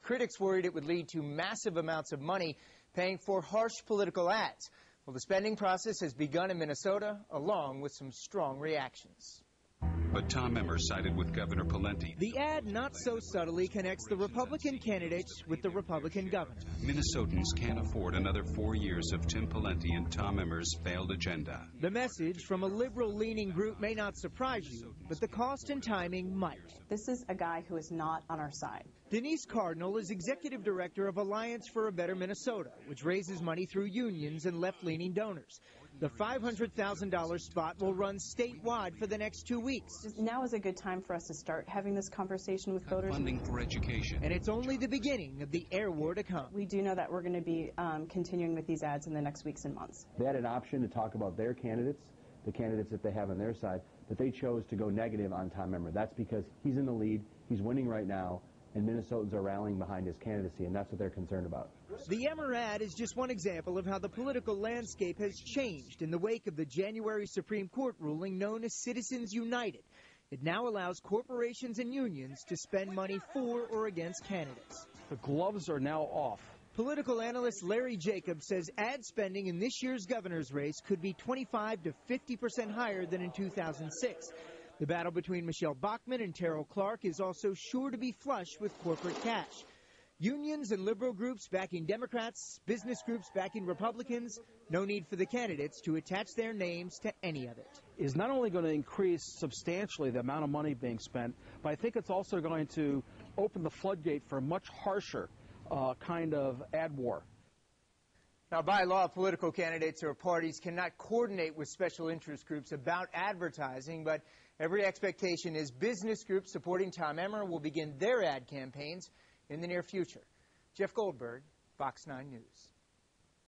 critics worried it would lead to massive amounts of money paying for harsh political ads. Well, the spending process has begun in Minnesota, along with some strong reactions. But Tom Emmer sided with Governor Pawlenty. The ad not so subtly connects the Republican candidates with the Republican governor. Minnesotans can't afford another 4 years of Tim Pawlenty and Tom Emmer's failed agenda. The message from a liberal-leaning group may not surprise you, but the cost and timing might. This is a guy who is not on our side. Denise Cardinal is executive director of Alliance for a Better Minnesota, which raises money through unions and left-leaning donors. The $500,000 spot will run statewide for the next 2 weeks. Now is a good time for us to start having this conversation with voters. Funding for education. And it's only the beginning of the air war to come. We do know that we're going to be continuing with these ads in the next weeks and months. They had an option to talk about their candidates, the candidates that they have on their side, but they chose to go negative on Tom Emmer. That's because he's in the lead, he's winning right now, and Minnesotans are rallying behind his candidacy, and that's what they're concerned about. The Emmer ad is just one example of how the political landscape has changed in the wake of the January Supreme Court ruling known as Citizens United. It now allows corporations and unions to spend money for or against candidates. The gloves are now off. Political analyst Larry Jacobs says ad spending in this year's governor's race could be 25 to 50% higher than in 2006. The battle between Michelle Bachmann and Terrell Clark is also sure to be flush with corporate cash. Unions and liberal groups backing Democrats, business groups backing Republicans, no need for the candidates to attach their names to any of it. Is not only going to increase substantially the amount of money being spent, but I think it's also going to open the floodgate for a much harsher kind of ad war. Now, by law, political candidates or parties cannot coordinate with special interest groups about advertising, but every expectation is business groups supporting Tom Emmer will begin their ad campaigns in the near future. Jeff Goldberg, Fox 9 News.